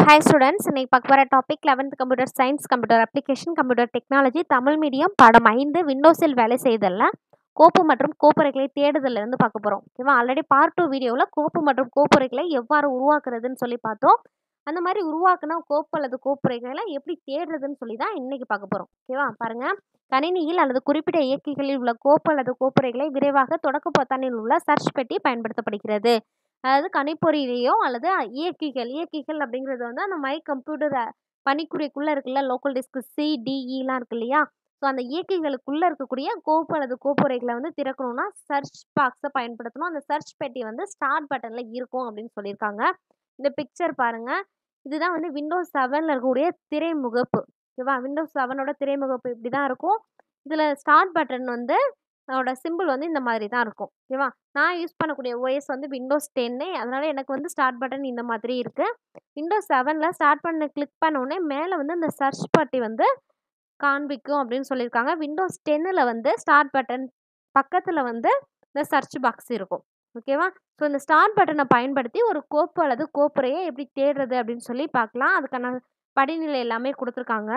Hi students, இன்னைக்கு பார்க்க போகிற topic 11th computer science, computer application, computer technology, Tamil medium, பாடம் 5 விண்டோஸில் வேலை செய்தல்ல கோப்பு மற்றும் கோப்புரைகளை தேடுதல்ல இருந்து பார்க்க போகிறோம். ஓகேவா? ஆல்ரெடி பார்ட் 2 வீடியோவில் கோப்பு மற்றும் கோப்புரைகளை எவ்வாறு உருவாக்குறதுன்னு சொல்லி பார்த்தோம். அந்த மாதிரி உருவாக்குனா கோப்பு அல்லது கோப்புரைகளை எப்படி தேடுறதுன்னு சொல்லி தான் இன்னைக்கு பார்க்க போகிறோம். ஓகேவா? பாருங்க, கணினியில் அல்லது குறிப்பிட்ட இயக்கிகளில் உள்ள கோப்பு அல்லது கோப்புரைகளை விரைவாக தொடக்க பொத்தானில் உள்ள சர்ச் பெட்டி பயன்படுத்தப்படுகிறது. அதாவது கணிப்பொறியிலேயோ அல்லது இயக்கிகள் அப்படிங்கிறது வந்து அந்த மை கம்ப்யூட்டர் பணிக்குறிக்குள்ளே இருக்குல்ல, லோக்கல் டிஸ்க் சிடிஇலாம் இருக்கு இல்லையா? ஸோ அந்த இயக்கிகளுக்குள்ளே இருக்கக்கூடிய கோப்பு அல்லது கோப்புரைகளை வந்து திறக்கணும்னா சர்ச் பாக்ஸை பயன்படுத்தணும். அந்த சர்ச் பெட்டி வந்து ஸ்டார்ட் பட்டனில் இருக்கும் அப்படின்னு சொல்லியிருக்காங்க. இந்த பிக்சர் பாருங்க, இதுதான் வந்து விண்டோஸ் 7ல் இருக்கக்கூடிய திரைமுகப்பு. ஓகேவா? விண்டோஸ் 7ஓட திரைமுகப்பு இப்படி தான் இருக்கும். இதில் ஸ்டார்ட் பட்டன் வந்து அதோட சிம்பிள் வந்து இந்த மாதிரி தான் இருக்கும். ஓகேவா? நான் யூஸ் பண்ணக்கூடிய ஓஎஸ் வந்து விண்டோஸ் 10 அதனால எனக்கு வந்து ஸ்டார்ட் பட்டன் இந்த மாதிரி இருக்கு. விண்டோஸ் 7ல ஸ்டார்ட் பண்ண கிளிக் பண்ண உடனே மேலே வந்து இந்த சர்ச் பட்டி வந்து காண்பிக்கும் அப்படின்னு சொல்லியிருக்காங்க. விண்டோஸ் 10ல வந்து ஸ்டார்ட் பட்டன் பக்கத்தில் வந்து இந்த சர்ச் பாக்ஸ் இருக்கும். ஓகேவா? ஸோ இந்த ஸ்டார்ட் பட்டனை பயன்படுத்தி ஒரு கோப்பு அல்லது கோப்புரையை எப்படி தேடுறது அப்படின்னு சொல்லி பார்க்கலாம். அதுக்கான படிநிலை எல்லாமே கொடுத்துருக்காங்க.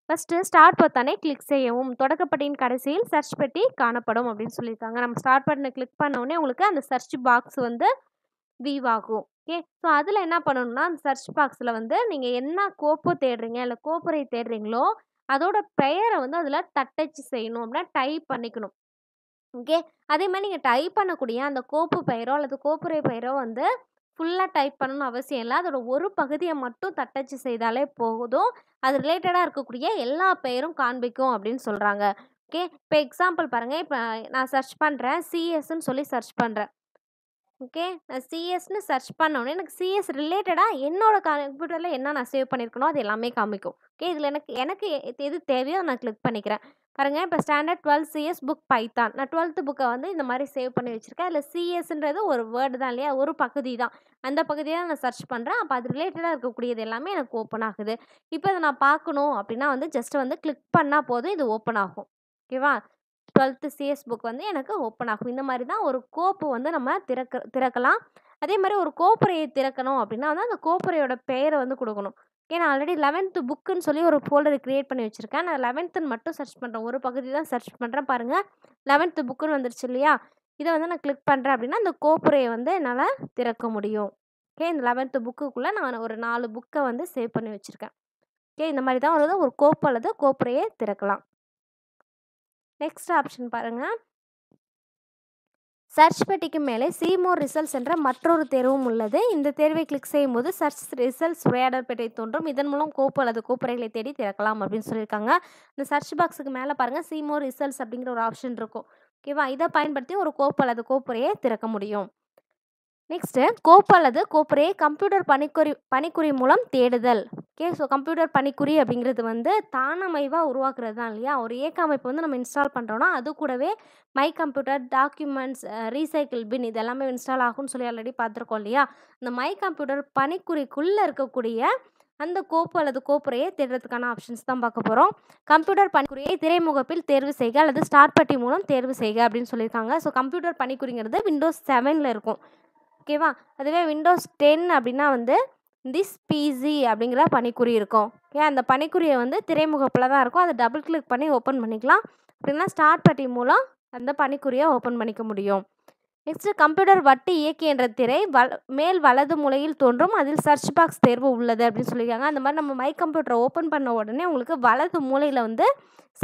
ஃபஸ்ட்டு ஸ்டார்ட் பொத்தானை கிளிக் செய்யவும். தொடக்கப்பட்டியின் கடைசியில் சர்ச் பெட்டி காணப்படும் அப்படின்னு சொல்லியிருக்காங்க. நம்ம ஸ்டார்ட் பட்டனை கிளிக் பண்ண உடனே உங்களுக்கு அந்த சர்ச் பாக்ஸ் வந்து வியூ ஆகும். ஓகே, ஸோ அதில் என்ன பண்ணணும்னா அந்த சர்ச் பாக்ஸில் வந்து நீங்கள் என்ன கோப்பு தேடுறீங்க இல்லை கோப்புரை தேடுறீங்களோ அதோட பெயரை வந்து அதில் தட்டச்சு செய்யணும் அப்படின்னா டைப் பண்ணிக்கணும். ஓகே, அதே மாதிரி நீங்கள் டைப் பண்ணக்கூடிய அந்த கோப்பு பெயரோ அல்லது கோப்புரை பெயரோ வந்து ஃபுல்லாக டைப் பண்ணணும்னு அவசியம் இல்லை. அதோட ஒரு பகுதியை மட்டும் தட்டச்சு செய்தாலே போதும். அது ரிலேட்டடாக இருக்கக்கூடிய எல்லா பெயரும் காண்பிக்கும் அப்படின்னு சொல்கிறாங்க. ஓகே, இப்போ எக்ஸாம்பிள் பாருங்கள். இப்போ நான் சர்ச் பண்ணுறேன், சிஎஸ்ன்னு சொல்லி சர்ச் பண்ணுறேன். ஓகே, நான் சிஎஸ்ன்னு சர்ச் பண்ணோன்னே எனக்கு சிஎஸ் ரிலேட்டடாக என்னோட கம்ப்யூட்டரில் என்ன நான் சேவ் பண்ணியிருக்கனோ அது எல்லாமே காமிக்கும். ஓகே, இதில் எனக்கு எது தேவையோ நான் கிளிக் பண்ணிக்கிறேன். பாருங்கள், இப்போ ஸ்டாண்டர்ட் 12 சிஎஸ் புக் பைத்தான். நான் 12th புக்கை வந்து இந்த மாதிரி சேவ் பண்ணி வச்சுருக்கேன். அதில் சிஎஸ்ன்றது ஒரு வேர்டு தான் இல்லையா, ஒரு பகுதி தான். அந்த பகுதியை தான் நான் சர்ச் பண்ணுறேன். அப்போ அது ரிலேட்டடாக இருக்கக்கூடியது எல்லாமே எனக்கு ஓப்பன் ஆகுது. இப்போ இதை நான் பார்க்கணும் அப்படின்னா வந்து ஜஸ்ட் வந்து கிளிக் பண்ணால் போதும், இது ஓப்பன் ஆகும். ஓகேவா? 12th சிஎஸ் புக் வந்து எனக்கு ஓப்பன் ஆகும். இந்த மாதிரி தான் ஒரு கோப்பு வந்து நம்ம திறக்கலாம். அதே மாதிரி ஒரு கோப்புரையை திறக்கணும் அப்படின்னா வந்து அந்த கோப்புரையோட பெயரை வந்து கொடுக்கணும். ஏன்னா ஆல்ரெடி 11th புக்குன்னு சொல்லி ஒரு ஃபோல்டர் கிரியேட் பண்ணி வச்சுருக்கேன். நான் 11th மட்டும் சர்ச் பண்ணுறேன். ஒரு பகுதி தான் சர்ச் பண்ணுறேன். பாருங்கள், 11th புக்குன்னு வந்துருச்சு இல்லையா? இதை வந்து நான் கிளிக் பண்ணுறேன் அப்படின்னா அந்த கோப்புரையை வந்து என்னால் திறக்க முடியும். ஓகே, இந்த 11th புக்குக்குள்ளே நான் ஒரு 4 புக்கை வந்து சேவ் பண்ணி வச்சுருக்கேன். ஓகே, இந்த மாதிரி தான் ஒரு கோப்பு அல்லது கோப்புரையை திறக்கலாம். நெக்ஸ்ட் ஆப்ஷன் பாருங்க, சர்ச் பெட்டிக்கு மேலே see more ரிசல்ட்ஸ் என்ற மற்றொரு தேர்வும் உள்ளது. இந்த தேர்வை கிளிக் செய்யும்போது சர்ச் ரிசல்ட்ஸ் உரையாடல் பெட்டி தோன்றும். இதன் மூலம் கோப்பு அல்லது கோப்புரைகளை தேடி திறக்கலாம் அப்படின்னு சொல்லியிருக்காங்க. இந்த சர்ச் பாக்ஸுக்கு மேலே பாருங்கள், see more ரிசல்ட்ஸ் அப்படிங்கிற ஒரு ஆப்ஷன் இருக்கும். ஓகேவா? இதை பயன்படுத்தி ஒரு கோப்பு அல்லது கோப்புரையை திறக்க முடியும். நெக்ஸ்ட்டு, கோப்பு அல்லது கோப்புரையை கம்ப்யூட்டர் பணிக்குறி மூலம் தேடுதல். ஓகே, ஸோ கம்ப்யூட்டர் பணிக்குறி அப்படிங்கிறது வந்து தானமைவாக உருவாக்குறது தான் இல்லையா? ஒரு இயக்க அமைப்பு வந்து நம்ம இன்ஸ்டால் பண்ணுறோன்னா அது கூடவே my computer, documents, recycle bin இது எல்லாமே இன்ஸ்டால் ஆகும்னு சொல்லி ஆல்ரெடி பார்த்துருக்கோம் இல்லையா? இந்த மை கம்ப்யூட்டர் பணிக்குறிக்குள்ளே இருக்கக்கூடிய அந்த கோப்பு அல்லது கோப்புரையை தேடுறதுக்கான ஆப்ஷன்ஸ் தான் பார்க்க போகிறோம். கம்ப்யூட்டர் பணிக்குறியை திரைமுகப்பில் தேர்வு செய்க அல்லது ஸ்டார்ட் பட்டி மூலம் தேர்வு செய்க அப்படின்னு சொல்லியிருக்காங்க. ஸோ கம்ப்யூட்டர் பணிக்குறிங்கிறது விண்டோஸ் 7ல் இருக்கும். ஓகேவா? அதுவே விண்டோஸ் 10 அப்படின்னா வந்து திஸ் பிசி அப்படிங்கிற பணிக்குறி இருக்கும். ஓகே, அந்த பணிக்குறியை வந்து திரைமுகப்பில் தான் இருக்கும். அதை டபுள் கிளிக் பண்ணி ஓப்பன் பண்ணிக்கலாம். அப்படின்னா ஸ்டார்ட் பட்டி மூலம் அந்த பணிக்குறியை ஓப்பன் பண்ணிக்க முடியும். நெக்ஸ்ட்டு, கம்ப்யூட்டர் வட்டு இயக்கி என்ற திரை மேல் வலது மூலையில் தோன்றும். அதில் சர்ச் பாக்ஸ் தேர்வு உள்ளது அப்படின்னு சொல்லியிருக்காங்க. அந்த மாதிரி நம்ம மை கம்ப்யூட்டரை ஓப்பன் பண்ண உடனே உங்களுக்கு வலது மூலையில் வந்து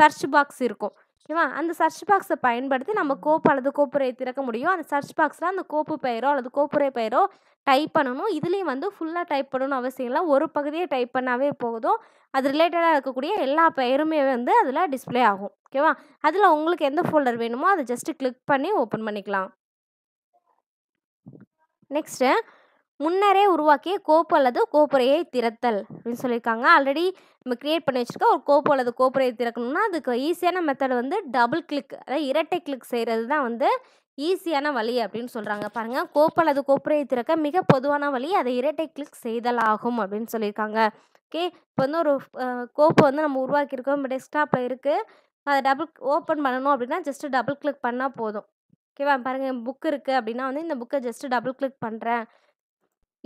சர்ச் பாக்ஸ் இருக்கும். ஓகேவா? அந்த சர்ச் பாக்ஸை பயன்படுத்தி நம்ம கோப்பு அல்லது கோப்புரையை திறக்க முடியும். அந்த சர்ச் பாக்ஸில் அந்த கோப்பு பெயரோ அல்லது கோப்புரை பெயரோ டைப் பண்ணணும். இதுலேயும் வந்து ஃபுல்லாக டைப் பண்ணணும்னு அவசியம் இல்லை. ஒரு பகுதியை டைப் பண்ணாவே போதும். அது ரிலேட்டடாக இருக்கக்கூடிய எல்லா பெயருமே வந்து அதில் டிஸ்பிளே ஆகும். ஓகேவா? அதில் உங்களுக்கு எந்த ஃபோல்டர் வேணுமோ அதை ஜஸ்ட்டு கிளிக் பண்ணி ஓப்பன் பண்ணிக்கலாம். நெக்ஸ்ட்டு, முன்னரே உருவாக்கிய கோப்பு அல்லது கோப்புரையை திறத்தல் அப்படின்னு சொல்லியிருக்காங்க. ஆல்ரெடி நம்ம கிரியேட் பண்ணி வச்சுருக்க ஒரு கோப்பு அல்லது கோப்புரையை திறக்கணும்னா அதுக்கு ஈஸியான மெத்தட் வந்து டபுள் கிளிக், அதாவது இரட்டை கிளிக் செய்கிறது தான் வந்து ஈஸியான வழி அப்படின்னு சொல்கிறாங்க. பாருங்கள், கோப்பு அல்லது கோப்புரையை திறக்க மிக பொதுவான வழி அதை இரட்டை கிளிக் செய்தல் ஆகும் அப்படின்னு சொல்லியிருக்காங்க. ஓகே, இப்போ வந்து ஒரு கோப்பு வந்து நம்ம உருவாக்கியிருக்கோம், நம்ம டெஸ்க்டாப்பில் இருக்குது. அதை டபுள் ஓப்பன் பண்ணணும் அப்படின்னா ஜஸ்ட்டு டபுள் கிளிக் பண்ணால் போதும். ஓகேவா? பாருங்கள், புக் இருக்குது அப்படின்னா வந்து இந்த புக்கை ஜஸ்ட்டு டபுள் கிளிக் பண்ணுறேன்.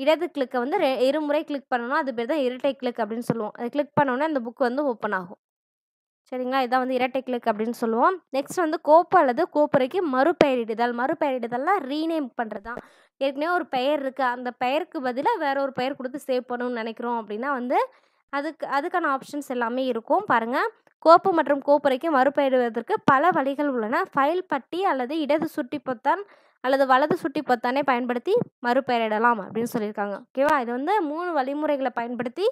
இடது கிளிக்கை வந்து இருமுறை கிளிக் பண்ணணும். அது பேர் தான் இரட்டை கிளிக் அப்படின்னு சொல்லுவோம். அதை கிளிக் பண்ணோன்னே அந்த புக் வந்து ஓப்பன் ஆகும். சரிங்களா? இதான் வந்து இரட்டை கிளிக் அப்படின்னு சொல்லுவோம். நெக்ஸ்ட் வந்து கோப்பு அல்லது கோப்புரைக்கு மறுபெயரிடுதல். மறுபெயரிடுதல்னா ரீநேம் பண்ணுறது தான். ஏற்கனவே ஒரு பெயர் இருக்குது, அந்த பெயருக்கு பதிலாக வேற ஒரு பெயர் கொடுத்து சேவ் பண்ணணும்னு நினைக்கிறோம் அப்படின்னா வந்து அதுக்கான ஆப்ஷன்ஸ் எல்லாமே இருக்கும் பாருங்கள். கோப்பு மற்றும் கோப்புரைக்கு மறுபெயரிடுவதற்கு பல வழிகள் உள்ளன. ஃபைல் பட்டி அல்லது இடது சுட்டி பொத்தான் அல்லது வலது சுட்டி பொத்தானை பயன்படுத்தி மறுபெயரிடலாம் அப்படின்னு சொல்லியிருக்காங்க. ஓகேவா? இது வந்து 3 வழிமுறைகளை பயன்படுத்தி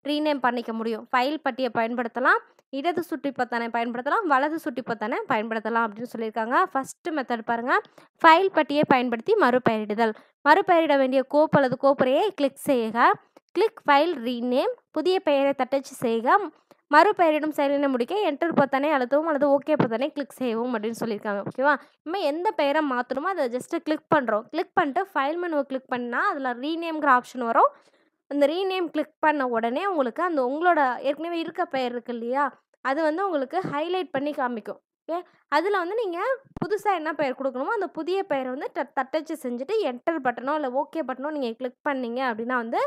ரீநேம் பண்ணிக்க முடியும். ஃபைல் பட்டியை பயன்படுத்தலாம், இடது சுட்டி பொத்தானை பயன்படுத்தலாம், வலது சுட்டி பொத்தானை பயன்படுத்தலாம் அப்படின்னு சொல்லியிருக்காங்க. ஃபஸ்ட்டு மெத்தட் பாருங்கள். ஃபைல் பட்டியை பயன்படுத்தி மறுபெயரிடுதல். மறுபெயரிட வேண்டிய கோப்பு அல்லது கோப்புரையை கிளிக் செய்க. Click file rename. புதிய பெயரை தட்டச்சு செய்க. மறுபெயரிடும் செயலினை முடிக்க என்டர் பொத்தானை அழுத்தவும் அல்லது ஓகே பொத்தானை கிளிக் செய்யவும் அப்படின்னு சொல்லியிருக்காங்க. ஓகேவா? நம்ம எந்த பெயரை மாற்றணுமோ அதை ஜஸ்ட்டு கிளிக் பண்ணுறோம். கிளிக் பண்ணிட்டு ஃபைல் மெனுவை கிளிக் பண்ணால் அதில் ரீநேம்ங்கிற ஆப்ஷன் வரும். அந்த ரீநேம் கிளிக் பண்ண உடனே உங்களுக்கு அந்த உங்களோட ஏற்கனவே இருக்க பெயர் இருக்கு இல்லையா, அது வந்து உங்களுக்கு ஹைலைட் பண்ணி காமிக்கும். ஓகே, அதில் வந்து நீங்கள் புதுசாக என்ன பெயர் கொடுக்கணுமோ அந்த புதிய பெயரை வந்து தட்டச்சு செஞ்சுட்டு என்டர் பட்டனோ இல்லை ஓகே பட்டனோ நீங்கள் கிளிக் பண்ணீங்க அப்படின்னா வந்து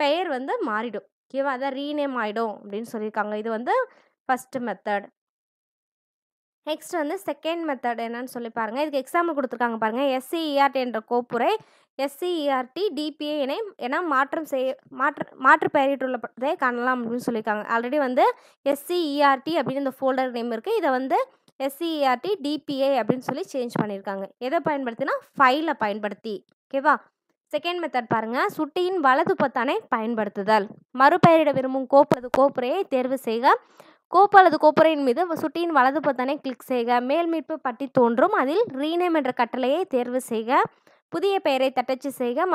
பெயர் வந்து மாறிடும். ஓகேவா? அதான் ரீநேம் ஆகிடும் அப்படின்னு சொல்லியிருக்காங்க. இது வந்து ஃபஸ்ட்டு மெத்தட். நெக்ஸ்ட் வந்து செகண்ட் மெத்தட் என்னன்னு சொல்லி பாருங்கள். இதுக்கு எக்ஸாம்பிள் கொடுத்துருக்காங்க பாருங்கள். எஸ்சிஇஆர்டி என்ற கோப்புரை எஸ்சிஇஆர்டி டிபிஏ என மாற்று பெயரிட்டுள்ளதை காணலாம் அப்படின்னு சொல்லியிருக்காங்க. ஆல்ரெடி வந்து எஸ்சிஇஆர்டி அப்படின்னு இந்த ஃபோல்டர் நேம் இருக்குது. இதை வந்து எஸ்சிஇஆர்டி டிபிஏ அப்படின்னு சொல்லி சேஞ்ச் பண்ணியிருக்காங்க. எதை பயன்படுத்தினா ஃபைலை பயன்படுத்தி. ஓகேவா? செகண்ட் மெத்தட் பாருங்கள். சுட்டியின் வலது பொத்தானை பயன்படுத்துதல். மறுபெயரிட விரும்பும் கோப்பு அல்லது கோப்புரையை தேர்வு செய்க. கோப்பு அல்லது கோப்புரையின் மீது சுட்டியின் வலது பொத்தானை கிளிக் செய்க. மேல் மீட்பு பட்டி தோன்றும். அதில் ரீநேம் என்ற கட்டளையை தேர்வு செய்க. புதிய பெயரை தட்டச்சு செய்க.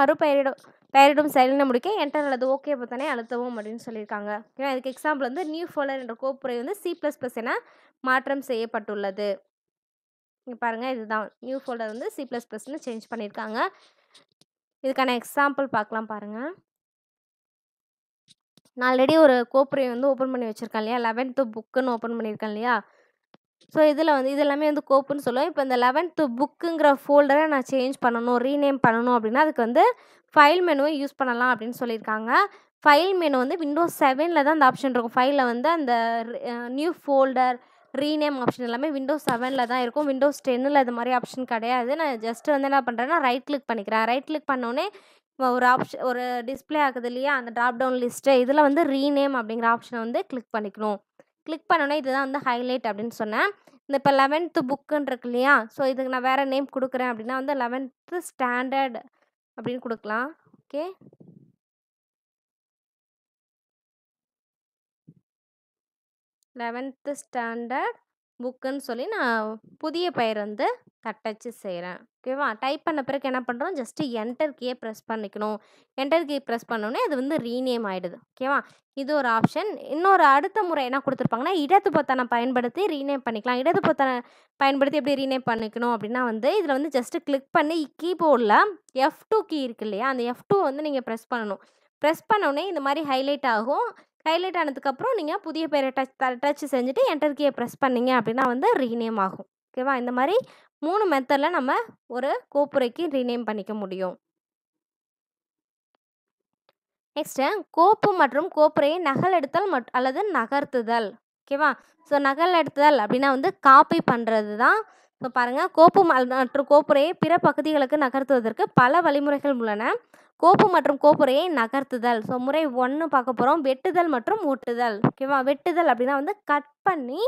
பெயரிடும் செயலினை முடிக்க என்டர் அல்லது ஓகே பொத்தானை அழுத்தவும் அப்படின்னு சொல்லியிருக்காங்க. ஏன்னா இதுக்கு எக்ஸாம்பிள் வந்து நியூ ஃபோல்டர் என்ற கோப்புரை வந்து C++ என மாற்றம் செய்யப்பட்டுள்ளது. இங்கே பாருங்கள், இதுதான் நியூ ஃபோல்டர் வந்து C++ன்னு சேஞ்ச் பண்ணியிருக்காங்க. இதுக்கான எக்ஸாம்பிள் பார்க்கலாம் பாருங்கள். நான் ஆல்ரெடி ஒரு கோப்புரை வந்து ஓப்பன் பண்ணி வச்சுருக்கேன் இல்லையா, 11th புக்குன்னு ஓப்பன் பண்ணியிருக்கேன் இல்லையா. ஸோ இதில் வந்து இது எல்லாமே வந்து கோப்புன்னு சொல்லுவேன். இப்போ இந்த 11th புக்குங்கிற ஃபோல்டரை நான் சேஞ்ச் பண்ணணும், ரீநேம் பண்ணணும் அப்படின்னா அதுக்கு வந்து ஃபைல் மெனுவை யூஸ் பண்ணலாம் அப்படின்னு சொல்லியிருக்காங்க. ஃபைல் மெனு வந்து விண்டோஸ் 7ல் தான் அந்த ஆப்ஷன் இருக்கும். ஃபைலில் வந்து அந்த நியூ ஃபோல்டர் ரீநேம் ஆப்ஷன் எல்லாமே விண்டோஸ் 7ல் தான் இருக்கும். விண்டோஸ் 10ல் அது மாதிரி ஆப்ஷன் கிடையாது. நான் ஜஸ்ட்டு வந்து என்ன பண்ணுறேன்னா ரைட் கிளிக் பண்ணிக்கிறேன். ரைட் கிளிக் பண்ணோடனே ஒரு டிஸ்பிளே ஆகுது இல்லையா, அந்த ட்ராப் டவுன் லிஸ்ட்டு இதில் வந்து ரீநேம் அப்படிங்கிற ஆப்ஷனை வந்து கிளிக் பண்ணிக்கணும். கிளிக் பண்ணோன்னே இதுதான் வந்து ஹைலைட் அப்படின்னு சொன்னேன். இந்த இப்போ 11th புக்குன்னு இருக்கு இல்லையா, ஸோ இதுக்கு நான் வேறு நேம் கொடுக்குறேன் அப்படின்னா வந்து 11th ஸ்டாண்டர்ட் அப்படின்னு கொடுக்கலாம். ஓகே, 11th ஸ்டாண்டர்ட் புக்குன்னு சொல்லி நான் புதிய பெயர் வந்து தட்டச்சு செய்கிறேன். ஓகேவா? டைப் பண்ண பிறகு என்ன பண்ணுறோம், ஜஸ்ட்டு என்டர் கீயை ப்ரெஸ் பண்ணிக்கணும். என்டர் கீ ப்ரெஸ் பண்ணோடனே அது வந்து ரீநேம் ஆகிடுது. ஓகேவா? இது ஒரு ஆப்ஷன். இன்னொரு அடுத்த முறை என்ன கொடுத்துருப்பாங்கன்னா, இடது பொத்தானை பயன்படுத்தி ரீநேம் பண்ணிக்கலாம். இடது பொத்தானை பயன்படுத்தி எப்படி ரீநேம் பண்ணிக்கணும் அப்படின்னா வந்து இதில் வந்து ஜஸ்ட்டு கிளிக் பண்ணி கீபோர்டில் F2 கீ இருக்கு இல்லையா, அந்த F2 வந்து நீங்கள் ப்ரெஸ் பண்ணணும். ப்ரெஸ் பண்ணோடனே இந்த மாதிரி ஹைலைட் ஆகும். ஹைலைட் ஆனதுக்கப்புறம் நீங்கள் புதிய பெயரை டச் செஞ்சுட்டு என்டர் கீயை ப்ரெஸ் பண்ணிங்க அப்படின்னா வந்து ரீநேம் ஆகும். ஓகேவா? இந்த மாதிரி 3 மெத்தடில் நம்ம ஒரு கோப்புரைக்கு ரீநேம் பண்ணிக்க முடியும். நெக்ஸ்ட்டு கோப்பு மற்றும் கோப்புரையை நகலெடுத்தல் அல்லது நகர்த்துதல். ஓகேவா? ஸோ நகலெடுத்தல் அப்படின்னா வந்து காப்பி பண்ணுறது தான். ஸோ பாருங்கள், கோப்பு மற்றும் கோப்புரையை பிற பகுதிகளுக்கு நகர்த்துவதற்கு பல வழிமுறைகள் உள்ளன. கோப்பு மற்றும் கோப்புரையை நகர்த்துதல். ஸோ முறை 1 பார்க்க போகிறோம். வெட்டுதல் மற்றும் ஒட்டுதல். ஓகேவா? வெட்டுதல் அப்படின்னா வந்து கட் பண்ணி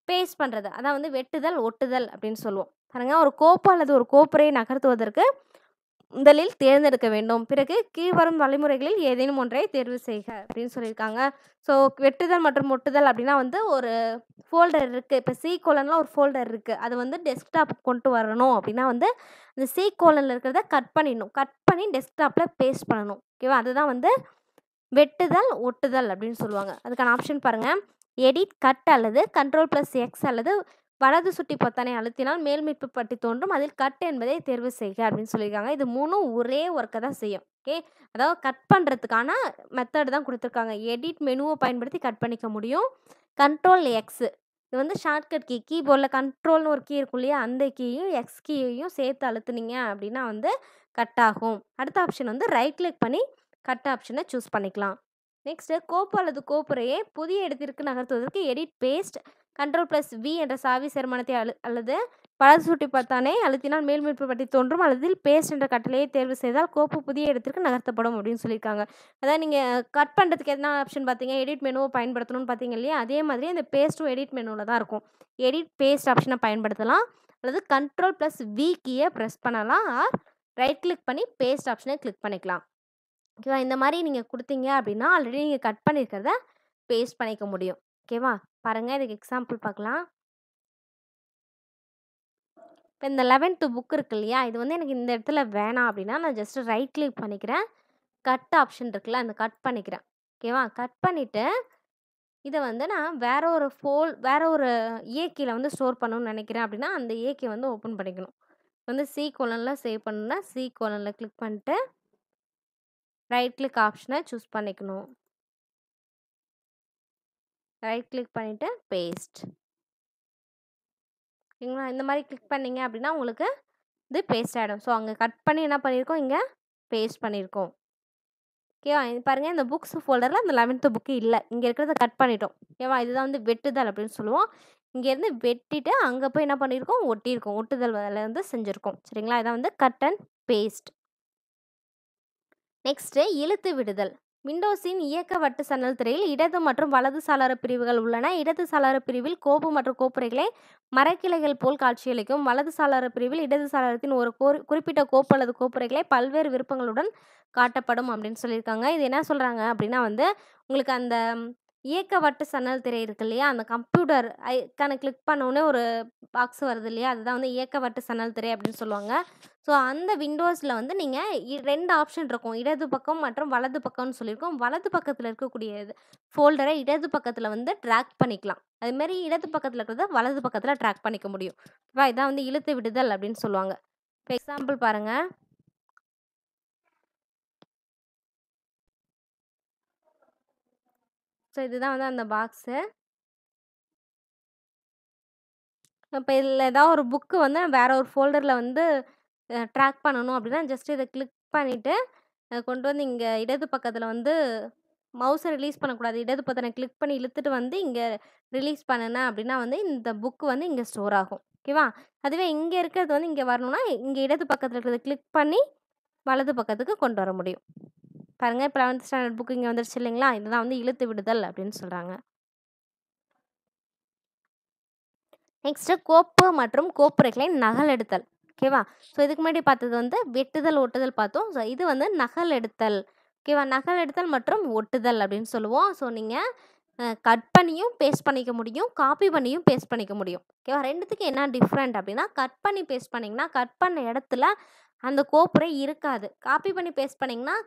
பேஸ்ட் பண்ணுறது, அதான் வந்து வெட்டுதல் ஒட்டுதல் அப்படின்னு சொல்லுவோம். பாருங்கள், ஒரு கோப்பு அல்லது ஒரு கோப்புரையை நகர்த்துவதற்கு முதலில் தேர்ந்தெடுக்க வேண்டும். பிறகு கீழ்வரும் வழிமுறைகளில் ஏதேனும் ஒன்றை தேர்வு செய்க அப்படின்னு சொல்லியிருக்காங்க. ஸோ வெட்டுதல் மற்றும் ஒட்டுதல் அப்படின்னா வந்து ஒரு ஃபோல்டர் இருக்குது. இப்போ C:1 ஒரு ஃபோல்டர் இருக்குது. அது வந்து டெஸ்க்டாப் கொண்டு வரணும் அப்படின்னா வந்து அந்த C:1 இருக்கிறத கட் பண்ணிடணும். கட் பண்ணி டெஸ்க்டாப்பில் பேஸ்ட் பண்ணணும். ஓகேவா? அதுதான் வந்து வெட்டுதல் ஒட்டுதல் அப்படின்னு சொல்லுவாங்க. அதுக்கான ஆப்ஷன் பாருங்கள். எடிட், கட் அல்லது Ctrl+X அல்லது வலது சுட்டி பொத்தானை அழுத்தினால் மேல் மீட்பு பட்டி தோன்றும். அதில் கட் என்பதை தேர்வு செய்க அப்படின்னு சொல்லியிருக்காங்க. இது 3ம் ஒரே ஒர்க்கை தான் செய்யும். ஓகே, அதாவது கட் பண்ணுறதுக்கான மெத்தட் தான் கொடுத்துருக்காங்க. எடிட் மெனுவை பயன்படுத்தி கட் பண்ணிக்க முடியும். Ctrl+X இது வந்து ஷார்ட்கட் கீ. கீபோர்டில் கண்ட்ரோல்னு ஒரு கீ இருக்கும் இல்லையா, அந்த கீயும் எக்ஸ் கீயையும் சேர்த்து அழுத்துனீங்க அப்படின்னா வந்து கட் ஆகும். அடுத்த ஆப்ஷன் வந்து ரைட் கிளிக் பண்ணி கட் ஆப்ஷனை சூஸ் பண்ணிக்கலாம். நெக்ஸ்ட்டு கோப்பு அல்லது கோப்புரையை புதிய இடத்திற்கு நகர்த்துவதற்கு எடிட் பேஸ்ட் Ctrl+V என்ற சாவி சேர்மானத்தை அல்லது வலது சுட்டி பொத்தானை அழுத்தினால் மேல்மீட்பு பட்டி தோன்றும். அல்லது பேஸ்ட் என்ற கட்டளையை தேர்வு செய்தால் கோப்பு புதிய இடத்திற்கு நகர்த்தப்படும் அப்படின்னு சொல்லியிருக்காங்க. அதாவது நீங்கள் கட் பண்ணுறதுக்கு என்ன ஆப்ஷன் பார்த்தீங்க, எடிட் மெனுவை பயன்படுத்தணும்னு பார்த்தீங்க இல்லையா, அதே மாதிரி இந்த பேஸ்ட்டும் எடிட் மெனுவில் தான் இருக்கும். எடிட் பேஸ்ட் ஆப்ஷனை பயன்படுத்தலாம், அல்லது Ctrl+V கீயை ப்ரெஸ் பண்ணலாம், ஆர் ரைட் கிளிக் பண்ணி பேஸ்ட் ஆப்ஷனை கிளிக் பண்ணிக்கலாம். ஓகேவா, இந்த மாதிரி நீங்கள் கொடுத்தீங்க அப்படின்னா ஆல்ரெடி நீங்கள் கட் பண்ணியிருக்கிறத பேஸ்ட் பண்ணிக்க முடியும். ஓகேவா, பாருங்கள் இதுக்கு எக்ஸாம்பிள் பார்க்கலாம். இப்போ இந்த 11th புக் இருக்கு இல்லையா, இது வந்து எனக்கு இந்த இடத்துல வேணாம் அப்படின்னா நான் ஜஸ்ட் ரைட் கிளிக் பண்ணிக்கிறேன், கட் ஆப்ஷன் இருக்குல்ல அந்த கட் பண்ணிக்கிறேன். ஓகேவா, கட் பண்ணிவிட்டு இதை வந்து நான் வேற ஒரு ஏக்கியில் வந்து ஸ்டோர் பண்ணணும்னு நினைக்கிறேன் அப்படின்னா அந்த ஏக்கியை வந்து ஓப்பன் பண்ணிக்கணும். வந்து C கோலனில் சேவ் பண்ணணும்னா C கோலனில் கிளிக் பண்ணிட்டு ரைட் கிளிக் ஆப்ஷனை சூஸ் பண்ணிக்கணும். ரைட் கிளிக் பண்ணிவிட்டு பேஸ்ட். ஓகேங்களா, இந்த மாதிரி கிளிக் பண்ணிங்க அப்படின்னா உங்களுக்கு இது பேஸ்ட் ஆகிடும். ஸோ அங்கே கட் பண்ணி என்ன பண்ணியிருக்கோம், இங்கே பேஸ்ட் பண்ணியிருக்கோம். ஓகேவா, இது பாருங்கள் இந்த புக்ஸ் ஃபோல்டரில் அந்த 11th புக்கு இல்லை, இங்கே இருக்கிறத கட் பண்ணிட்டோம். ஓகேவா, இதுதான் வந்து வெட்டுதல் அப்படின்னு சொல்லுவோம். இங்கேருந்து வெட்டிட்டு அங்கே போய் என்ன பண்ணியிருக்கோம், ஒட்டியிருக்கோம். ஒட்டுதல் வேலை வந்து செஞ்சுருக்கோம். சரிங்களா, இதான் வந்து கட் அண்ட் பேஸ்ட். நெக்ஸ்ட்டு இழுத்து விடுதல். விண்டோஸின் இயக்க வட்டு சன்னல் திரையில் இடது மற்றும் வலது சாளர பிரிவுகள் உள்ளன. இடது சாளர பிரிவில் கோப்பு மற்றும் கோப்புரைகளை மரக்கிளைகள் போல் காட்சியளிக்கும். வலது சாளர பிரிவில் இடது சாளரத்தின் ஒரு குறிப்பிட்ட கோப்பு அல்லது கோப்புரைகளை பல்வேறு விருப்பங்களுடன் காட்டப்படும் அப்படின்னு சொல்லியிருக்காங்க. இது என்ன சொல்கிறாங்க அப்படின்னா வந்து உங்களுக்கு அந்த இயக்க வட்டு சன்னல் திரை இருக்கு இல்லையா, அந்த கம்ப்யூட்டர் ஐக்கானை கிளிக் பண்ணோடனே ஒரு பாக்ஸ் வருது இல்லையா, அதுதான் வந்து இயக்க வட்டு சன்னல் திரை அப்படின்னு சொல்லுவாங்க. ஸோ அந்த விண்டோஸில் வந்து நீங்கள் 2 ஆப்ஷன் இருக்கும், இடது பக்கம் மற்றும் வலது பக்கம்னு சொல்லியிருக்கோம். வலது பக்கத்தில் இருக்கக்கூடிய ஃபோல்டரை இடது பக்கத்தில் வந்து ட்ராக் பண்ணிக்கலாம். அதுமாரி இடது பக்கத்தில் இருக்கிறத வலது பக்கத்தில் ட்ராக் பண்ணிக்க முடியும். இதான் வந்து இழுத்து விடுதல் அப்படின்னு சொல்லுவாங்க. இப்போ எக்ஸாம்பிள் பாருங்கள். ஸோ இதுதான் வந்து அந்த பாக்ஸு. இப்போ இதில் ஏதாவது ஒரு புக்கு வந்து வேற ஒரு ஃபோல்டரில் வந்து ட்ராக் பண்ணணும் அப்படின்னா ஜஸ்ட் இதை கிளிக் பண்ணிவிட்டு கொண்டு வந்து இங்கே இடது பக்கத்தில் வந்து மவுஸை ரிலீஸ் பண்ணக்கூடாது, இடது பக்கத்தை கிளிக் பண்ணி இழுத்துட்டு வந்து இங்கே ரிலீஸ் பண்ணினேன் அப்படின்னா வந்து இந்த புக்கு வந்து இங்கே ஸ்டோர் ஆகும். ஓகேவா, அதுவே இங்கே இருக்கிறது வந்து இங்கே வரணும்னா இங்கே இடது பக்கத்தில் இருக்கிறத கிளிக் பண்ணி வலது பக்கத்துக்கு கொண்டு வர முடியும். பாருங்கள், இப்போ 11th ஸ்டாண்டர்ட் புக்கு இங்கே வந்துருச்சு இல்லைங்களா, இதுதான் வந்து இழுத்து விடுதல் அப்படின்னு சொல்கிறாங்க. நெக்ஸ்ட்டு கோப்பு மற்றும் கோப்புரைகளை நகல் எடுத்தல். ஓகேவா, ஸோ இதுக்கு முன்னாடி பார்த்தது வந்து வெட்டுதல் ஒட்டுதல் பார்த்தோம். ஸோ இது வந்து நகல் எடுத்தல். ஓகேவா, நகல் எடுத்தல் மற்றும் ஒட்டுதல் அப்படின்னு சொல்லுவோம். ஸோ நீங்கள் கட் பண்ணியும் பேஸ்ட் பண்ணிக்க முடியும், காப்பி பண்ணியும் பேஸ்ட் பண்ணிக்க முடியும். ஓகேவா, ரெண்டுத்துக்கு என்ன டிஃப்ரெண்ட் அப்படின்னா கட் பண்ணி பேஸ்ட் பண்ணிங்கன்னா கட் பண்ண இடத்துல அந்த கோப்புரை இருக்காது. காப்பி பண்ணி பேஸ்ட் பண்ணிங்கன்னா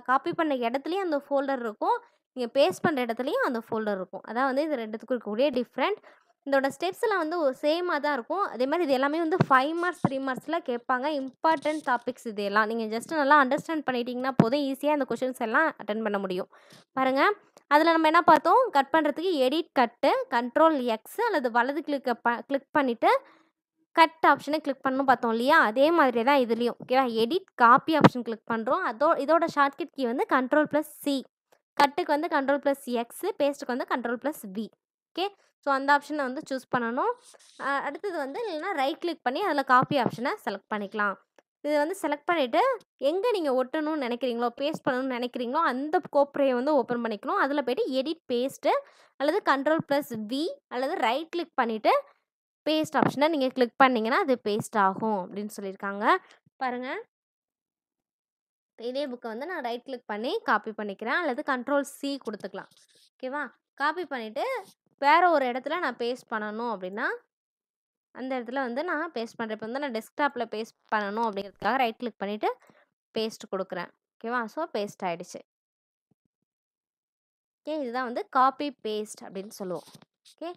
காப்பி பண்ண இடத்துலையும் அந்த ஃபோல்டர் இருக்கும், நீங்கள் பேஸ்ட் பண்ணுற இடத்துலையும் அந்த ஃபோல்டர் இருக்கும். அதான் வந்து இது ரெண்டுத்துக்கும் இருக்கக்கூடிய டிஃப்ரெண்ட். இதோட ஸ்டெப்ஸ்லாம் வந்து சேமாக தான் இருக்கும். அதே மாதிரி இது எல்லாமே வந்து 5 மார்க்ஸ் 3 மார்க்ஸில் கேட்பாங்க. இம்பார்ட்டன்ட் டாபிக்ஸ் இது எல்லாம் நீங்கள் ஜஸ்ட் நல்லா அண்டர்ஸ்டாண்ட் பண்ணிட்டீங்கன்னா போதும், ஈஸியாக இந்த கொஷின்ஸ் எல்லாம் அட்டென்ட் பண்ண முடியும். பாருங்கள், அதில் நம்ம என்ன பார்த்தோம், கட் பண்ணுறதுக்கு எடிட் கட்டு Ctrl+X அல்லது வலது கிளிக் பண்ணிவிட்டு கட் ஆப்ஷனை கிளிக் பண்ணணும் பார்த்தோம் இல்லையா, அதே மாதிரி தான் இதுலேயும். ஓகேவா, எடிட் காப்பி ஆப்ஷன் கிளிக் பண்ணுறோம். இதோட ஷார்ட்கட் கீ வந்து Ctrl+C, கட்டுக்கு வந்து Ctrl+X, பேஸ்ட்டுக்கு வந்து Ctrl+V. ஓகே, ஸோ அந்த ஆப்ஷனை வந்து சூஸ் பண்ணணும். அடுத்தது வந்து இல்லைன்னா ரைட் கிளிக் பண்ணி அதில் காப்பி ஆப்ஷனை செலக்ட் பண்ணிக்கலாம். இது வந்து செலக்ட் பண்ணிவிட்டு எங்கே நீங்கள் ஒட்டணும்னு நினைக்கிறீங்களோ, பேஸ்ட் பண்ணணும்னு நினைக்கிறீங்களோ அந்த கோப்புரையை வந்து ஓப்பன் பண்ணிக்கணும். அதில் போய்ட்டு எடிட் பேஸ்ட்டு அல்லது Ctrl+V அல்லது ரைட் கிளிக் பண்ணிவிட்டு பேஸ்ட் ஆப்ஷனை நீங்கள் கிளிக் பண்ணிங்கன்னா அது பேஸ்ட் ஆகும் அப்படின்னு சொல்லியிருக்காங்க. பாருங்கள், இதே புக்கை வந்து நான் ரைட் கிளிக் பண்ணி காப்பி பண்ணிக்கிறேன், அல்லது Ctrl+C கொடுத்துக்கலாம். ஓகேவா, காப்பி பண்ணிவிட்டு வேறு ஒரு இடத்துல நான் பேஸ்ட் பண்ணணும் அப்படின்னா அந்த இடத்துல வந்து நான் பேஸ்ட் பண்ணுறேன். இப்போ வந்து நான் டெஸ்க்டாப்பில் பேஸ்ட் பண்ணணும் அப்படிங்கிறதுக்காக ரைட் கிளிக் பண்ணிவிட்டு பேஸ்ட் கொடுக்குறேன். ஓகேவா, ஸோ பேஸ்ட் ஆகிடுச்சு. ஓகே, இதுதான் வந்து காப்பி பேஸ்ட் அப்படின்னு சொல்லுவோம். ஓகே,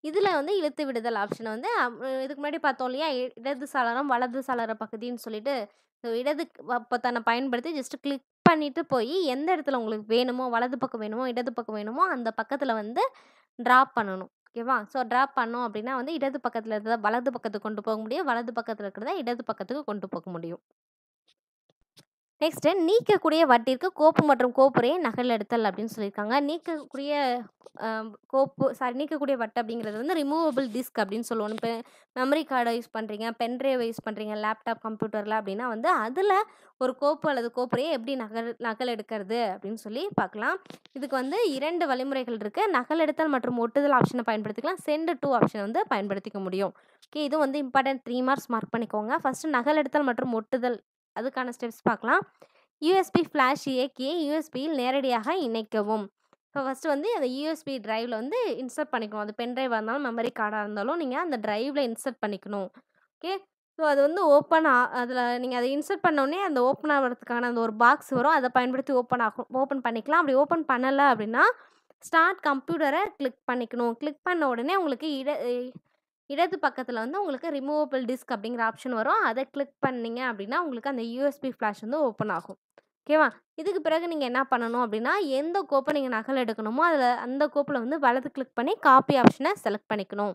இதில் வந்து இழுத்து விடுதல் ஆப்ஷனை வந்து இதுக்கு முன்னாடி பார்த்தோம் இல்லையா, இடது சாளரம் வலது சாளர பகுதின்னு சொல்லிட்டு இடது பொத்தானை பயன்படுத்தி ஜஸ்ட் கிளிக் பண்ணிவிட்டு போய் எந்த இடத்துல உங்களுக்கு வேணுமோ, வலது பக்கம் வேணுமோ இடது பக்கம் வேணுமோ அந்த பக்கத்தில் வந்து ட்ராப் பண்ணணும். ஓகேவா, ஸோ ட்ராப் பண்ணோம் அப்படின்னா வந்து இடது பக்கத்தில் இருக்கிறத வலது பக்கத்துக்கு கொண்டு போக முடியும், வலது பக்கத்தில் இருக்கிறத இடது பக்கத்துக்கு கொண்டு போக முடியும். நெக்ஸ்ட்டு நீக்கக்கூடிய வட்டிற்கு கோப்பு மற்றும் கோப்புரையை நகலெடுத்தல் அப்படின்னு சொல்லியிருக்காங்க. நீக்கக்கூடிய நீக்கக்கூடிய வட்டு அப்படிங்கிறது வந்து ரிமூவபிள் டிஸ்க் அப்படின்னு சொல்லுவோம். இப்போ மெமரி கார்டை யூஸ் பண்ணுறீங்க, பென்ட்ரைவை யூஸ் பண்ணுறீங்க லேப்டாப், கம்ப்யூட்டரில் அப்படின்னா வந்து அதில் ஒரு கோப்பு அல்லது கோப்புரையை எப்படி நகல் எடுக்கிறது அப்படின்னு சொல்லி பார்க்கலாம். இதுக்கு வந்து 2 வழிமுறைகள் இருக்குது. நகலெடுத்தல் மற்றும் ஒட்டுதல் ஆப்ஷனை பயன்படுத்திக்கலாம். சென்ட் டு ஆப்ஷனை வந்து பயன்படுத்திக்க முடியும். ஓகே, இது வந்து இம்பார்ட்டன்ட் 3 மார்க்ஸ் மார்க் பண்ணிக்கோங்க. ஃபஸ்ட்டு நகலெடுத்தல் மற்றும் ஒட்டுதல் அதுக்கான ஸ்டெப்ஸ் பார்க்கலாம். யூஎஸ்பி ஃப்ளாஷ் இயக்கியை யூஎஸ்பியில் நேரடியாக இணைக்கவும். இப்போ ஃபஸ்ட்டு வந்து அந்த யூஎஸ்பி டிரைவில் வந்து இன்சர்ட் பண்ணிக்கணும். அது பென் டிரைவாக இருந்தாலும் மெமரி கார்டாக இருந்தாலும் நீங்கள் அந்த டிரைவில் இன்சர்ட் பண்ணிக்கணும். ஓகே, ஸோ அது வந்து அதில் நீங்கள் அதை இன்சர்ட் பண்ணோடனே அந்த ஓப்பன் ஆகிறதுக்கான அந்த ஒரு பாக்ஸ் வரும். அதை பயன்படுத்தி ஓப்பன் பண்ணிக்கலாம். அப்படி ஓப்பன் பண்ணலை அப்படின்னா ஸ்டார்ட் கம்ப்யூட்டரை கிளிக் பண்ணிக்கணும். கிளிக் பண்ண உடனே உங்களுக்கு இடது பக்கத்தில் வந்து உங்களுக்கு ரிமூவபிள் டிஸ்க் அப்படிங்கிற ஆப்ஷன் வரும். அதை கிளிக் பண்ணிங்க அப்படின்னா உங்களுக்கு அந்த யூஎஸ்பி ஃப்ளாஷ் வந்து ஓப்பன் ஆகும். ஓகேவா? இதுக்கு பிறகு நீங்கள் என்ன பண்ணணும் அப்படின்னா எந்த கோப்பை நீங்கள் நகல் எடுக்கணுமோ அதில் அந்த கோப்பில் வந்து வலது கிளிக் பண்ணி காப்பி ஆப்ஷனை செலக்ட் பண்ணிக்கணும்.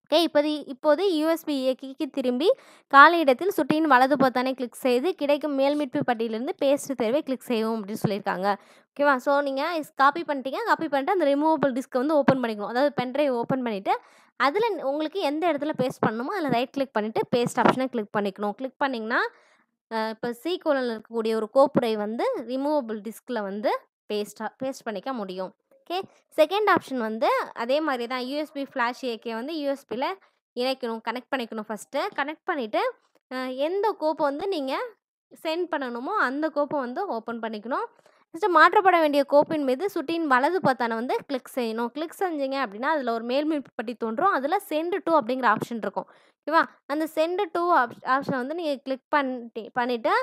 ஓகே, இப்போது யூஎஸ்பி இயக்கிக்கு திரும்பி காலி இடத்தில் சுட்டியின் வலது பொத்தானை கிளிக் செய்து கிடைக்கும் மேல் மீட்பு பட்டியலிருந்து பேஸ்ட் தேர்வை கிளிக் செய்யவும் அப்படின்னு சொல்லியிருக்காங்க. ஓகேவா? ஸோ நீங்கள் காப்பி பண்ணிட்டீங்க. காப்பி பண்ணிட்டு அந்த ரிமூவபிள் டிஸ்க்கை வந்து ஓப்பன் பண்ணிக்கணும். அதாவது பென்ட்ரைவ் ஓப்பன் பண்ணிவிட்டு அதில் உங்களுக்கு எந்த இடத்துல பேஸ்ட் பண்ணணுமோ அதில் ரைட் கிளிக் பண்ணிவிட்டு பேஸ்ட் ஆப்ஷனை கிளிக் பண்ணிக்கணும். கிளிக் பண்ணிங்கன்னா இப்போ C:'ல் இருக்கக்கூடிய ஒரு கோப்புரை வந்து ரிமூவபிள் டிஸ்கில் வந்து பேஸ்ட் பண்ணிக்க முடியும். ஓகே, செகண்ட் ஆப்ஷன் வந்து அதே மாதிரி தான். யூஎஸ்பி ஃப்ளாஷ் இயக்கியை வந்து யூஎஸ்பியில் இணைக்கணும். கனெக்ட் பண்ணிக்கணும். ஃபஸ்ட்டு கனெக்ட் பண்ணிவிட்டு எந்த கோப்பை வந்து நீங்கள் சென்ட் பண்ணணுமோ அந்த கோப்பை வந்து ஓப்பன் பண்ணிக்கணும். ஃபஸ்ட்டு மாற்றப்பட வேண்டிய கோப்பின் மீது சுட்டியின் வலது பொத்தானை வந்து கிளிக் செய்யணும். கிளிக் செஞ்சீங்க அப்படின்னா அதில் ஒரு மேல்மீட்பு பட்டி தோன்றும். அதில் சென்ட் டு அப்படிங்கிற ஆப்ஷன் இருக்கும். ஓகேவா? அந்த சென்ட் டு ஆப்ஷனை வந்து நீங்கள் கிளிக் பண்ணிவிட்டு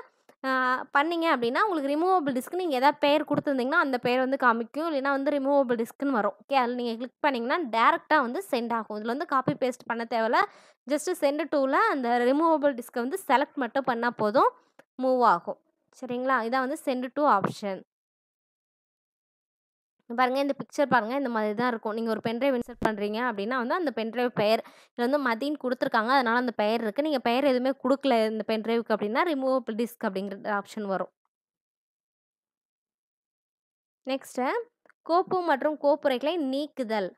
பண்ணீங்க அப்படின்னா உங்களுக்கு ரிமூவபிள் டிஸ்க் நீங்கள் எதாவது பெயர் கொடுத்துருந்தீங்கன்னா அந்த பெயர் வந்து காமிக்கும். இல்லைன்னா வந்து ரிமூவபிள் டிஸ்க்னு வரும். ஓகே, அதில் நீங்கள் கிளிக் பண்ணிங்கன்னா டேரெக்டாக வந்து சென்ட் ஆகும். இதில் வந்து காப்பி பேஸ்ட் பண்ண தேவையில்ல. ஜஸ்ட்டு சென்ட் டூவில் அந்த ரிமூவபிள் டிஸ்க்கை வந்து செலக்ட் மட்டும் பண்ணால் போதும், மூவ் ஆகும். சரிங்களா? இதான் வந்து சென்ட் டு ஆப்ஷன். பாருங்கள், இந்த பிக்சர் பாருங்கள், இந்த மாதிரி தான் இருக்கும். நீங்கள் ஒரு பென்ட்ரைவ் இன்சர்ட் பண்ணுறீங்க அப்படின்னா வந்து அந்த பென்ட்ரைவ் பெயர் இதில் வந்து மதின்னு கொடுத்துருக்காங்க. அதனால் அந்த பெயர் இருக்குது. நீங்கள் பெயர் எதுவுமே கொடுக்கல இந்த பென்ட்ரைவுக்கு அப்படின்னா ரிமூவபிள் டிஸ்க் அப்படிங்கிற ஆப்ஷன் வரும். நெக்ஸ்ட்டு கோப்பு மற்றும் கோப்புரைகளை நீக்குதல்.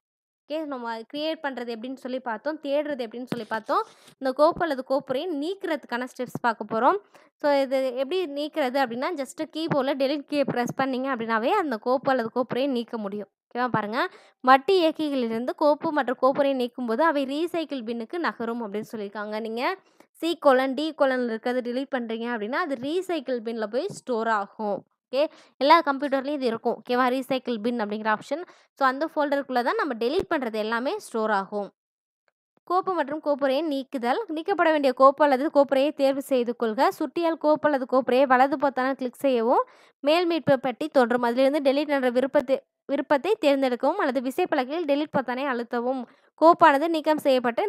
ஓகே, நம்ம கிரியேட் பண்ணுறது எப்படின்னு சொல்லி பார்த்தோம். தேடுறது எப்படின்னு சொல்லி பார்த்தோம். இந்த கோப்பு அல்லது கோப்புரையை நீக்கிறதுக்கான ஸ்டெப்ஸ் பார்க்க போகிறோம். ஸோ இது எப்படி நீக்கிறது அப்படின்னா ஜஸ்ட்டு கீபோர்டில் டெலிட் கீயை ப்ரெஸ் பண்ணிங்க அப்படின்னாவே அந்த கோப்பு அல்லது கோப்புரையை நீக்க முடியும். ஓகேவா? பாருங்கள், வட்டி இயக்கிகளிலிருந்து கோப்பு மற்றும் கோப்புரையை நீக்கும்போது அவை ரீசைக்கிள் பின்னுக்கு நகரும் அப்படின்னு சொல்லியிருக்காங்க. நீங்கள் C:, D:, இருக்கிறது டெலிட் பண்ணுறீங்க அப்படின்னா அது ரீசைக்கிள் பின்னில் போய் ஸ்டோர் ஆகும். ஓகே, எல்லா கம்ப்யூட்டர்லேயும் இது இருக்கும். ஓகேவா? ரீசைக்கிள் பின் அப்படிங்கிற ஆப்ஷன். ஸோ அந்த ஃபோல்டருக்குள்ளே தான் நம்ம டெலிட் பண்ணுறது எல்லாமே ஸ்டோர் ஆகும். கோப்பு மற்றும் கோப்புரையை நீக்குதல். நீக்கப்பட வேண்டிய கோப்பு அல்லது கோப்புரையை தேர்வு செய்து கொள்க. சுட்டியால் கோப்பு அல்லது கோப்புரையை வலது பொத்தானை கிளிக் செய்யவும் மேல் மீட்பு பெட்டி தோன்றும். அதிலிருந்து டெலிட் என்ற விருப்பத்தை தேர்ந்தெடுக்கவும் அல்லது விசைப்பலகையில் டெலிட் பொத்தானை அழுத்தவும். கோப்பானது நீக்கம் செய்யப்பட்டு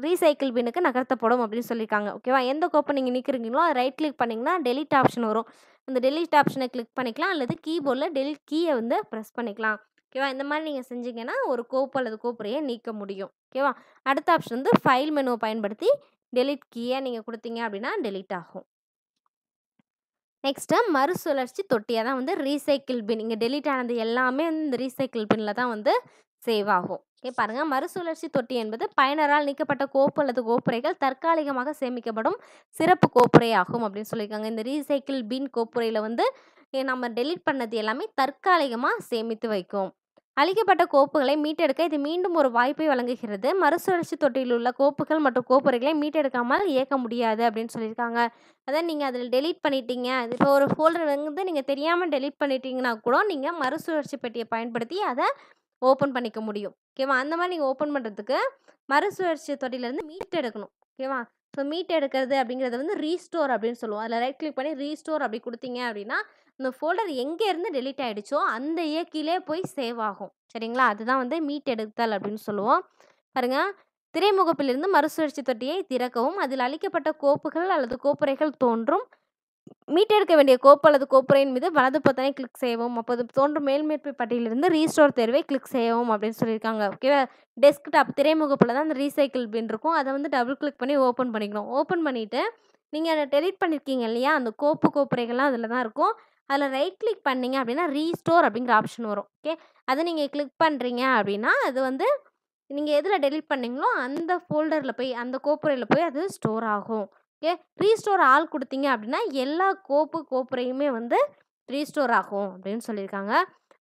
ரீசைக்கிள் பின்னுக்கு நகர்த்தப்படும் அப்படின்னு சொல்லியிருக்காங்க. ஓகேவா? எந்த கோப்பை நீங்கள் நீக்கிறீங்களோ அதை ரைட் கிளிக் பண்ணிங்கன்னா டெலிட் ஆப்ஷன் வரும். அந்த டெலிட் ஆப்ஷனை கிளிக் பண்ணிக்கலாம் அல்லது கீபோர்டில் டெலிட் கீயை வந்து ப்ரெஸ் பண்ணிக்கலாம். ஓகேவா? இந்த மாதிரி நீங்கள் செஞ்சீங்கன்னா ஒரு கோப்பு அல்லது கோப்புரையை நீக்க முடியும். ஓகேவா? அடுத்த ஆப்ஷன் வந்து ஃபைல் மெனுவை பயன்படுத்தி டெலிட் கீயை நீங்கள் கொடுத்தீங்க அப்படின்னா டெலிட் ஆகும். நெக்ஸ்ட்டு மறுசுழற்சி தொட்டியாக தான் வந்து ரீசைக்கிள் பின். இங்கே டெலிட் ஆனது எல்லாமே வந்து இந்த ரீசைக்கிள் பின்னில் தான் வந்து சேவ் ஆகும். ஓகே, பாருங்கள், மறுசுழற்சி தொட்டி என்பது பயனரால் நீக்கப்பட்ட கோப்பு அல்லது கோப்புரைகள் தற்காலிகமாக சேமிக்கப்படும் சிறப்பு கோப்புரை ஆகும் அப்படின்னு சொல்லியிருக்காங்க. இந்த ரீசைக்கிள் பின் கோப்புரையில் வந்து நம்ம டெலிட் பண்ணது எல்லாமே தற்காலிகமாக சேமித்து வைக்கும். அழிக்கப்பட்ட கோப்புகளை மீட்டெடுக்க இது மீண்டும் ஒரு வாய்ப்பை வழங்குகிறது. மறுசுழற்சி தொட்டியில் உள்ள கோப்புகள் மற்றும் கோப்புரைகளை மீட்டெடுக்காமல் இயக்க முடியாது அப்படின்னு சொல்லியிருக்காங்க. அதான் நீங்கள் அதில் டெலீட் பண்ணிட்டீங்க. இப்போ ஒரு ஃபோல்டர் வந்து நீங்கள் தெரியாமல் டெலீட் பண்ணிட்டீங்கன்னா கூட நீங்கள் மறுசுழற்சி பெட்டியை பயன்படுத்தி அதை ஓப்பன் பண்ணிக்க முடியும். ஓகேவா? அந்த மாதிரி நீங்கள் ஓப்பன் பண்ணுறதுக்கு மறுசுழற்சி தொட்டியிலேருந்து மீட்டெடுக்கணும். ஓகேவா? ஸோ மீட்டெடுக்கிறது அப்படிங்கிறது வந்து ரீஸ்டோர் அப்படின்னு சொல்லுவோம். அதில் ரைட் கிளிக் பண்ணி ரீஸ்டோர் அப்படி கொடுத்தீங்க அப்படின்னா இந்த ஃபோல்டர் எங்கேருந்து டெலிட் ஆகிடுச்சோ அந்த இயக்கிலே போய் சேவ் ஆகும். சரிங்களா? அதுதான் வந்து மீட்டெடுத்தல் அப்படின்னு சொல்லுவோம். பாருங்கள், திரைமுகப்பிலிருந்து மறுசுழற்சி தொட்டியை திறக்கவும் அதில் அளிக்கப்பட்ட கோப்புகள் அல்லது கோப்புரைகள் தோன்றும். மீட்டெடுக்க வேண்டிய கோப்பு அல்லது கோப்புரையின் மீது வலது பொத்தானை கிளிக் செய்யவும் அப்போது தோன்றும் மேல்மீட்பு பட்டியலிருந்து ரீஸ்டோர் தேர்வை கிளிக் செய்யவும் அப்படின்னு சொல்லியிருக்காங்க. ஓகேவா? டெஸ்க்டாப் திரைமுகப்பில் தான் அந்த ரீசைக்கிள் பின் இருக்கும். அதை வந்து டபுள் கிளிக் பண்ணி ஓப்பன் பண்ணிக்கணும். ஓப்பன் பண்ணிவிட்டு நீங்கள் அதை டெலீட் பண்ணியிருக்கீங்க இல்லையா, அந்த கோப்புரைகள்லாம் அதில் தான் இருக்கும். அதில் ரைட் கிளிக் பண்ணீங்க அப்படின்னா ரீஸ்டோர் அப்படிங்கிற ஆப்ஷன் வரும். ஓகே, அதை நீங்கள் கிளிக் பண்ணுறீங்க அப்படின்னா அது வந்து நீங்கள் எதில் டெலீட் பண்ணீங்களோ அந்த ஃபோல்டரில் போய் அந்த கோப்புரையில் போய் அது ஸ்டோர் ஆகும். ஓகே, ரீஸ்டோர் ஆல் கொடுத்தீங்க அப்படின்னா எல்லா கோப்புரையுமே வந்து ரீஸ்டோர் ஆகும் அப்படின்னு சொல்லியிருக்காங்க.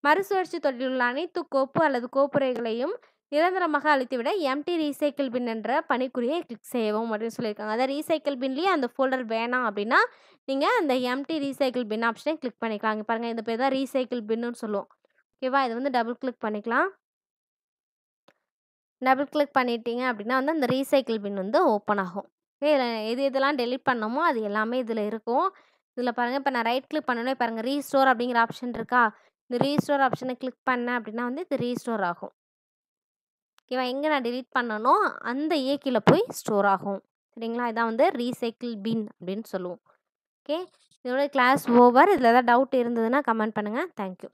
மறுசுழற்சி தொழில் உள்ள அனைத்து கோப்பு அல்லது கோப்புரைகளையும் நிரந்தரமாக அழித்துவிட எம்டி ரீசைக்கிள் பின் என்ற பணிக்குறியை கிளிக் செய்யவும் அப்படின்னு சொல்லியிருக்காங்க. அதாவது ரீசைக்கிள் பின்லேயே அந்த ஃபோல்டர் வேணாம் அப்படின்னா நீங்கள் அந்த எம்டி ரீசைக்கிள் பின் ஆப்ஷனை கிளிக் பண்ணிக்கலாம். இங்க பாருங்கள், இந்த பேர் தான் ரீசைக்கிள் பின்னு சொல்லுவோம். ஓகேவா, இது வந்து டபுள் கிளிக் பண்ணிக்கலாம். டபுள் கிளிக் பண்ணிட்டீங்க அப்படின்னா வந்து அந்த ரீசைக்கிள் பின் வந்து ஓப்பன் ஆகும். இதில் எதெல்லாம் டெலீட் பண்ணமோ அது எல்லாமே இதில் இருக்கும். இதில் பாருங்கள், இப்போ நான் ரைட் கிளிக் பண்ணோன்னே பாருங்கள் ரீஸ்டோர் அப்படிங்கிற ஆப்ஷன் இருக்கா, இந்த ரீஸ்டோர் ஆப்ஷனை கிளிக் பண்ணேன் அப்படின்னா வந்து இது ரீஸ்டோர் ஆகும். ஓகேவா, எங்கே நான் டெலீட் பண்ணனோ அந்த ஏக்கில் போய் ஸ்டோர் ஆகும். சரிங்களா, இதான் வந்து ரீசைக்கிள் பின் அப்படின்னு சொல்லுவோம். ஓகே, இதோட கிளாஸ் ஓவர். இதில் ஏதாவது டவுட் இருந்ததுன்னா கமெண்ட் பண்ணுங்கள். தேங்க்யூ.